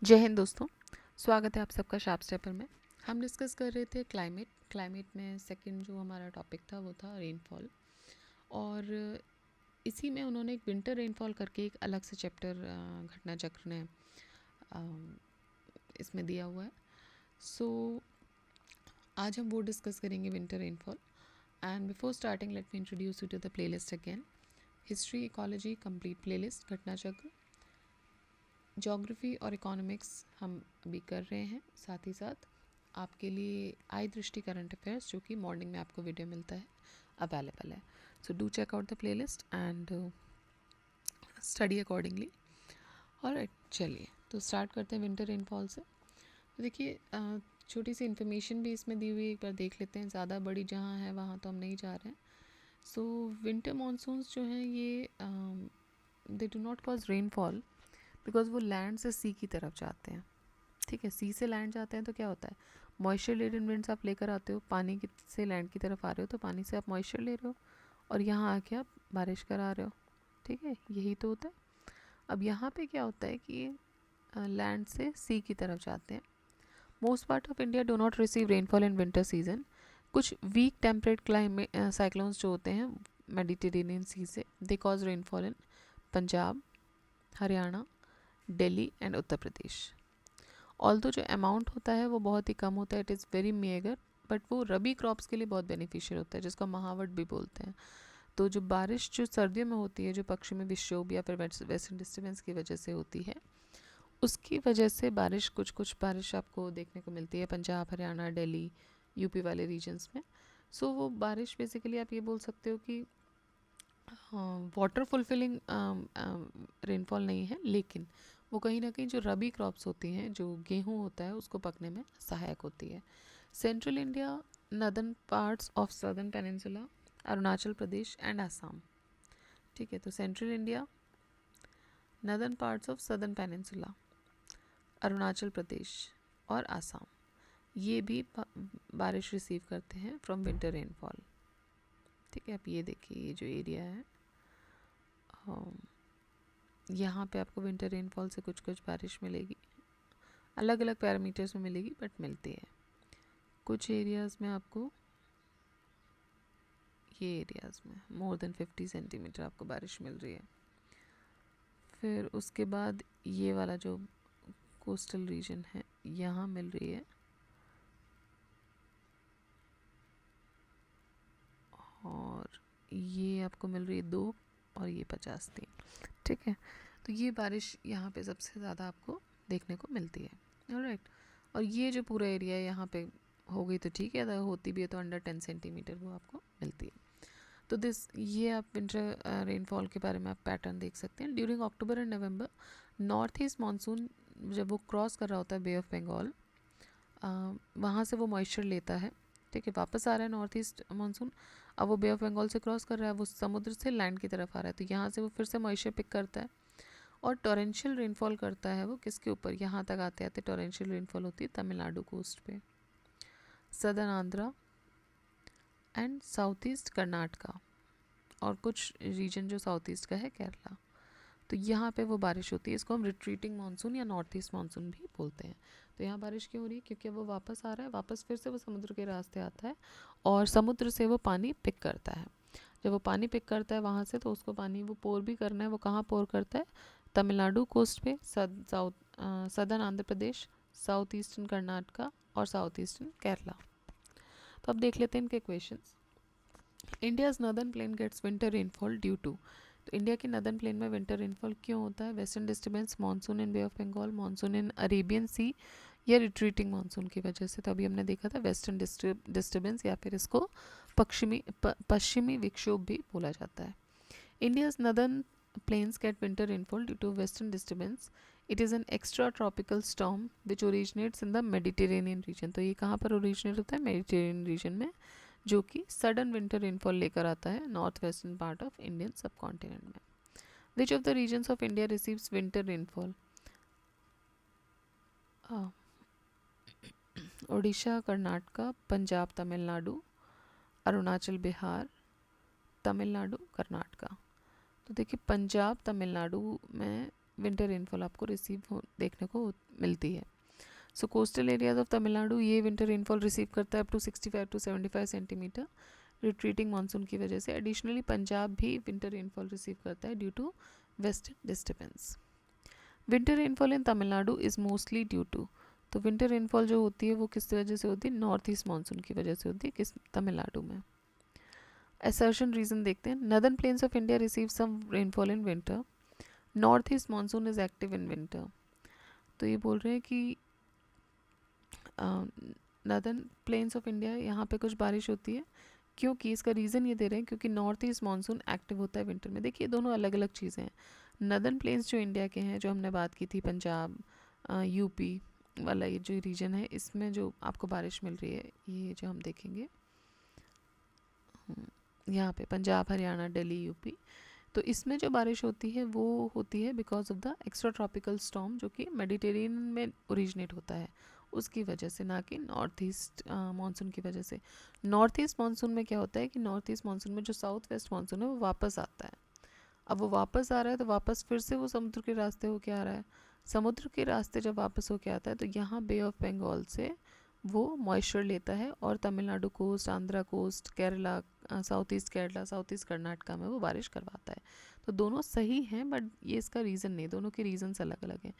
जय हिंद दोस्तों। स्वागत है आप सबका शार्प स्टेपर में। हम डिस्कस कर रहे थे क्लाइमेट में सेकंड जो हमारा टॉपिक था वो था रेनफॉल। और इसी में उन्होंने एक विंटर रेनफॉल करके एक अलग से चैप्टर घटना चक्र ने अ, इसमें दिया हुआ है। सो आज हम वो डिस्कस करेंगे winter rainfall. And before starting let me introduce you to the playlist again. History ecology complete playlist, Ghatna Chakra, geography और इकोनॉमिक्स हम अभी कर रहे हैं। साथ ही साथ आपके लिए आई दृष्टि करंट अफेयर्स जो कि मॉर्निंग में आपको वीडियो मिलता है अवेलेबल है। So do check out the playlist and study accordingly. Alright, चलिए तो स्टार्ट करते हैं विंटर रेनफॉल से। तो देखिए छोटी सी इन्फॉर्मेशन भी इसमें दी हुई है, एक बार देख लेते हैं। ज़्यादा बड़ी जहाँ है वहाँ तो हम नहीं जा रहे हैं। सो विंटर मानसून्स जो हैं ये they do not cause rainfall because वो लैंड से सी की तरफ जाते हैं। ठीक है, सी से लैंड जाते हैं तो क्या होता है, मॉइस्चर लेडन विंड्स आप लेकर आते हो, पानी से लैंड की तरफ आ रहे हो तो पानी से आप मॉइस्चर ले रहे हो और यहाँ आके आप बारिश करा रहे हो। ठीक है, यही तो होता है। अब यहाँ पे क्या होता है कि लैंड से सी की तरफ जाते हैं। Most part of India do not receive rainfall in winter season. कुछ वीक टेम्परेट क्लाइमेट साइक्लोन्स जो होते हैं मेडिटेरेनियन सी से, they cause rainfall in Punjab, Haryana, Delhi and Uttar Pradesh. Although जो अमाउंट होता है वो बहुत ही कम होता है, it is very megger, but वो रबी क्रॉप्स के लिए बहुत बेनिफिशियल होता है जिसको महावट भी बोलते हैं। तो जो बारिश जो सर्दियों में होती है, जो पश्चिमी विक्षोभ या फिर वेस्टर्न डिस्टर्बेंस की वजह से होती है, उसकी वजह से बारिश कुछ बारिश आपको देखने को मिलती है पंजाब, हरियाणा, दिल्ली, यूपी वाले रीजन्स में। सो वो बारिश बेसिकली आप ये बोल सकते हो कि वाटर फुलफिलिंग रेनफॉल नहीं है, लेकिन वो कहीं ना कहीं जो रबी क्रॉप्स होती हैं, जो गेहूं होता है, उसको पकने में सहायक होती है। Central India, northern parts of southern peninsula, Arunachal Pradesh and Assam. ठीक है, तो central India, northern parts of southern peninsula, Arunachal Pradesh और आसाम, ये भी बारिश रिसीव करते हैं फ्रॉम विंटर रेनफॉल। ठीक है, आप ये देखिए, ये जो एरिया है यहाँ पे आपको विंटर रेनफॉल से कुछ बारिश मिलेगी, अलग अलग पैरामीटर्स में मिलेगी बट मिलती है। कुछ एरियाज़ में आपको, ये एरियाज़ में मोर देन 50 सेंटीमीटर आपको बारिश मिल रही है। फिर उसके बाद ये वाला जो कोस्टल रीजन है यहाँ मिल रही है, और ये आपको मिल रही है 2 और ये 50-3। ठीक है, तो ये बारिश यहाँ पे सबसे ज़्यादा आपको देखने को मिलती है। ऑलराइट, और ये जो पूरा एरिया है यहाँ पे हो गई तो ठीक है, अगर होती भी है तो अंडर 10 सेंटीमीटर वो आपको मिलती है। तो ये आप विंटर रेनफॉल के बारे में आप पैटर्न देख सकते हैं। During October and November, north east monsoon जब वो क्रॉस कर रहा होता है बे ऑफ बंगाल, वहाँ से वो मॉइस्चर लेता है। ठीक है, वापस आ रहा है नॉर्थ ईस्ट मानसून, अब वो बे ऑफ बंगाल से क्रॉस कर रहा है, वो समुद्र से लैंड की तरफ आ रहा है, तो यहाँ से वो फिर से मॉइस्चर पिक करता है और टोरेंशियल रेनफॉल करता है। वो किसके ऊपर, यहाँ तक आते आते टोरेंशियल रेनफॉल होती है तमिलनाडु कोस्ट पे, southern Andhra and south east Karnataka, और कुछ रीजन जो साउथ ईस्ट का है केरला। तो यहाँ पे वो बारिश होती है, इसको हम रिट्रीटिंग मानसून या नॉर्थ ईस्ट मानसून भी बोलते हैं। तो यहाँ बारिश क्यों हो रही है, क्योंकि वो वापस आ रहा है, वापस फिर से वो समुद्र के रास्ते आता है और समुद्र से वो पानी पिक करता है। जब वो पानी पिक करता है वहाँ से, तो उसको पानी वो पोर भी करना है। वो कहाँ पोर करता है, तमिलनाडु कोस्ट पे, southern Andhra Pradesh, south eastern Karnataka और साउथ ईस्टर्न केरला। तो अब देख लेते हैं इनके questions. India's northern plain gets winter rainfall due to. तो इंडिया के नदर्न प्लेन में विंटर रेनफॉल क्यों होता है, western disturbance, monsoon in bay of Bengal, monsoon in Arabian sea या रिट्रीटिंग मानसून की वजह से। तो अभी हमने देखा था वेस्टर्न डिस्टर्बेंस या फिर इसको पश्चिमी विक्षोभ भी बोला जाता है। India's northern plains get winter rainfall due to western disturbance. It is an extra tropical storm which originates in the Mediterranean region. तो ये कहाँ पर ओरिजिनेट होता है, मेडिटेरेनियन रीजन में, जो कि सडन विंटर रेनफॉल लेकर आता है north western part of Indian subcontinent में। Which of the regions of India receives winter rainfall, Odisha, Karnataka, Punjab, Tamil Nadu, Arunachal, Bihar, Tamil Nadu, Karnataka. तो देखिए पंजाब तमिलनाडु में विंटर रेनफॉल आपको देखने को मिलती है. So coastal areas of Tamil Nadu ये विंटर रेनफॉल रिसीव करता है up to 65 to 75 centimetre retreating monsoon की वजह से. एडिशनली पंजाब भी विंटर रेनफॉल रिसीव करता है due to western disturbance. Winter rainfall in Tamil Nadu is mostly due to, तो विंटर रेनफॉल जो होती है वो किस वजह से होती है, नॉर्थ ईस्ट मानसून की वजह से होती है किस तमिलनाडु में. असर्शन रीजन देखते हैं. Northern plains of India receive some rainfall in winter. North east monsoon is active in winter. तो ये बोल रहे हैं कि नदर्न प्लेन्स ऑफ इंडिया यहाँ पे कुछ बारिश होती है, क्योंकि इसका रीज़न ये दे रहे हैं क्योंकि नॉर्थ ईस्ट मानसून एक्टिव होता है विंटर में. देखिए दोनों अलग अलग चीज़ें हैं. नदर्न प्लेन्स जो इंडिया के हैं, जो हमने बात की थी, पंजाब यूपी वाला ये जो रीजन है, इसमें जो आपको बारिश मिल रही है, ये जो हम देखेंगे यहाँ पे पंजाब हरियाणा दिल्ली यूपी, तो इसमें जो बारिश होती है वो होती है because of the extra tropical storm जो कि मेडिटेरियन में ओरिजिनेट होता है, उसकी वजह से, ना कि नॉर्थ ईस्ट मानसून की वजह से. नॉर्थ ईस्ट मानसून में क्या होता है कि नॉर्थ ईस्ट मानसून में जो साउथ वेस्ट मानसून है वो वापस आता है. अब वो वापस आ रहा है तो वापस फिर से वो समुद्र के रास्ते होके आ रहा है. समुद्र के रास्ते जब वापस होके आता है तो यहाँ बे ऑफ बंगाल से वो मॉइस्चर लेता है और Tamil Nadu coast, Andhra coast, Kerala, south east Kerala, south east Karnataka में वो बारिश करवाता है. तो दोनों सही हैं, बट ये इसका रीज़न नहीं, दोनों के रीजंस अलग अलग हैं.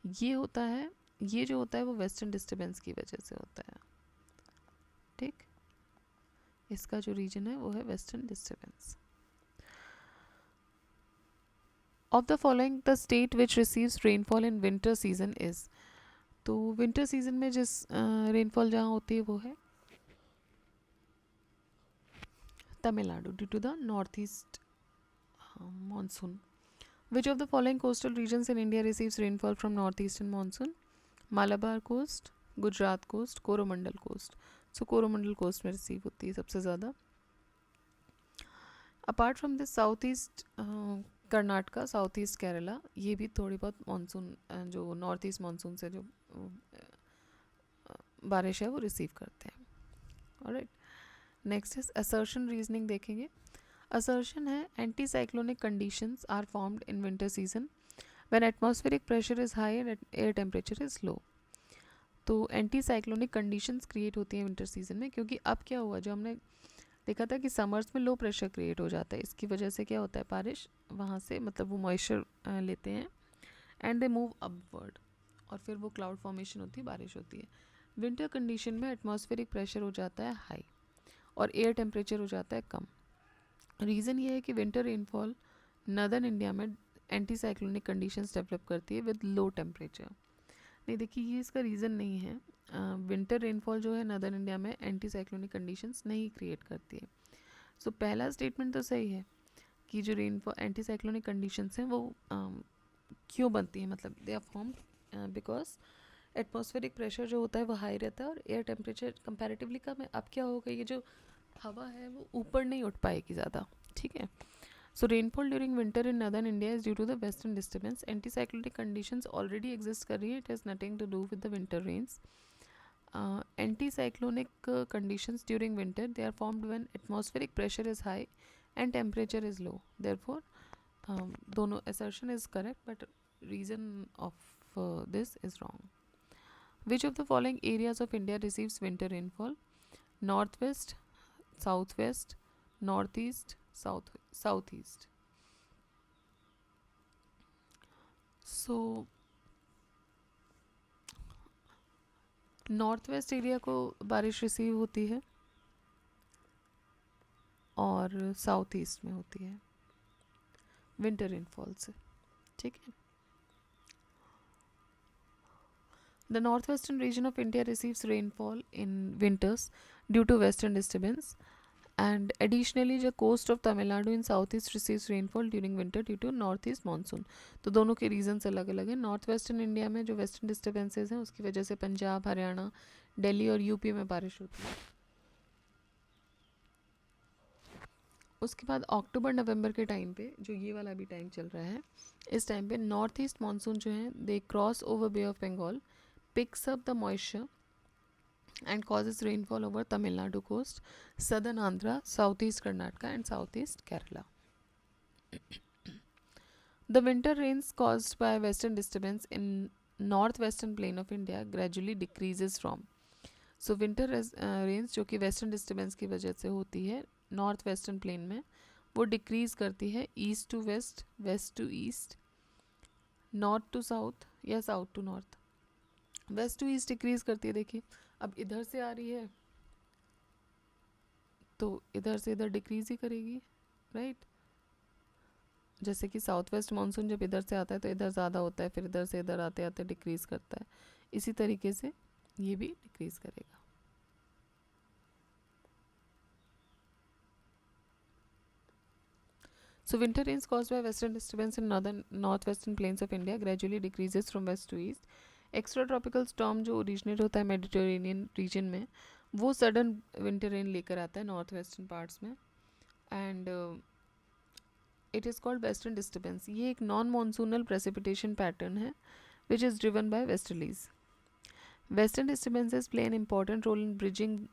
ये होता है, ये जो होता है वो वेस्टर्न डिस्टर्बेंस की वजह से होता है. ठीक, इसका जो रीजन है वो है western disturbance. Of the following the state which receives rainfall in winter season is, तो विंटर सीजन में जिस रेनफॉल जहाँ होती है वो है Tamil Nadu due to the north east monsoon. Which of the following coastal regions in India receives rainfall from north eastern monsoon. Malabar coast, Gujarat coast, Coromandel coast. So Coromandel coast में receive होती है सबसे ज़्यादा. Apart from this south east Karnataka, south east Kerala, ये भी थोड़ी बहुत monsoon जो नॉर्थ ईस्ट मानसून से जो बारिश है वो रिसीव करते हैं. Alright, next is assertion reasoning देखेंगे. असर्शन है anti cyclonic conditions are formed in winter season when atmospheric pressure is high and air temperature is low. तो एंटी साइक्लोनिक कंडीशंस क्रिएट होती हैं विंटर सीजन में, क्योंकि अब क्या हुआ, जो हमने देखा था कि समर्स में लो प्रेशर क्रिएट हो जाता है, इसकी वजह से क्या होता है, बारिश वहाँ से, मतलब वो मॉइस्चर लेते हैं एंड दे मूव अपवर्ड, और फिर वो क्लाउड फॉर्मेशन होती है, बारिश होती है. विंटर कंडीशन में एटमॉस्फेरिक प्रेशर हो जाता है हाई और एयर टेम्परेचर हो जाता है कम. रीज़न ये है कि विंटर रेनफॉल नदर्न इंडिया में एंटी साइक्लोनिक कंडीशंस डेवलप करती है विद लो टेम्परेचर. नहीं, देखिए ये इसका रीज़न नहीं है. विंटर रेनफॉल जो है नदर्न इंडिया में एंटी साइक्लोनिक कंडीशंस नहीं क्रिएट करती है. सो पहला स्टेटमेंट तो सही है कि जो रेनफॉल एंटी साइक्लोनिक कंडीशंस हैं वो क्यों बनती हैं, मतलब they are formed because atmospheric pressure जो होता है वो हाई रहता है और एयर टेम्परेचर कंपैरेटिवली कम है. अब क्या होगा, ये जो हवा है वो ऊपर नहीं उठ पाएगी ज़्यादा. ठीक है. So rainfall during winter in northern India is due to the western disturbance. Anticyclonic conditions already exist कर रही है. It has nothing to do with the winter rains. Anticyclonic conditions during winter, they are formed when atmospheric pressure is high and temperature is low. Therefore, दोनों assertion is correct, but reason of this is wrong. Which of the following areas of India receives winter rainfall? Northwest, southwest, northeast, southeast. So north west area को बारिश receive होती है और south east में होती है winter rainfall से. ठीक है. The north western region of India receives rainfall in winters due to western disturbance. And additionally the coast of Tamil Nadu in southeast receives rainfall during winter due to north east monsoon. तो दोनों के reasons अलग अलग हैं. North western India में जो western disturbances हैं उसकी वजह से पंजाब, हरियाणा, दिल्ली और यूपी में बारिश होती है. उसके बाद अक्टूबर नवंबर के टाइम पे, जो ये वाला भी टाइम चल रहा है, इस टाइम पे नॉर्थ ईस्ट मानसून जो है they cross over bay of Bengal, picks up the moisture and causes rainfall over Tamil Nadu coast, southern Andhra, southeast Karnataka and southeast Kerala. The winter rains caused by western disturbance in northwestern plain of India gradually decreases from. So winter Reigns जो कि western disturbance की वजह से होती है north western plane में, वो decrease करती है east to west, west to east, north to south या south to north. West to east decrease करती है, देखिए अब इधर से आ रही है तो इधर से इधर डिक्रीज़ ही करेगी, राइट। जैसे कि साउथ वेस्ट मानसून जब इधर से आता है तो इधर ज़्यादा होता है, फिर इधर से इधर आते आते डिक्रीज़ करता है, इसी तरीके से ये भी डिक्रीज़ करेगा। So winter rains caused by western disturbance in northern northwestern plains of India gradually decreases from west to east. Extra tropical storm जो ओरिजिनेट होता है मेडिटेरेनियन रीजन में, वो सडन विंटर रेन लेकर आता है नॉर्थ वेस्टर्न पार्ट्स में, and it is called western disturbance. ये एक नॉन मानसूनल प्रेसिपिटेशन पैटर्न है which is driven by westerlies. Western disturbances play an important role in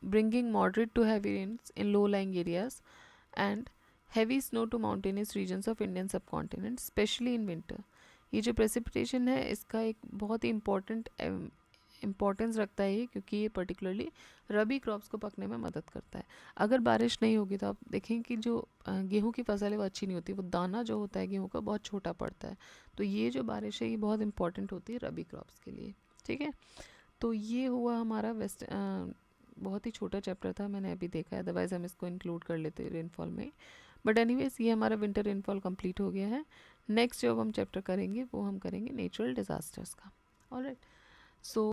bringing moderate to heavy rains in low-lying areas and heavy snow to mountainous regions of Indian subcontinent, especially in winter. ये जो precipitation है इसका एक बहुत ही importance रखता है ये, क्योंकि ये पर्टिकुलरली रबी क्रॉप्स को पकने में मदद करता है। अगर बारिश नहीं होगी तो आप देखें कि जो गेहूं की फसल है वो अच्छी नहीं होती, वो दाना जो होता है गेहूं का बहुत छोटा पड़ता है। तो ये जो बारिश है ये बहुत इंपॉर्टेंट होती है रबी क्रॉप्स के लिए, ठीक है। तो ये हुआ हमारा बहुत ही छोटा चैप्टर था, मैंने अभी देखा है, अदरवाइज़ हम इसको इंक्लूड कर लेते रेनफॉल में। बट एनीवेज ये हमारा विंटर रेनफॉल कंप्लीट हो गया है। नेक्स्ट जो हम चैप्टर करेंगे वो हम करेंगे नेचुरल डिज़ास्टर्स का। ऑलराइट, सो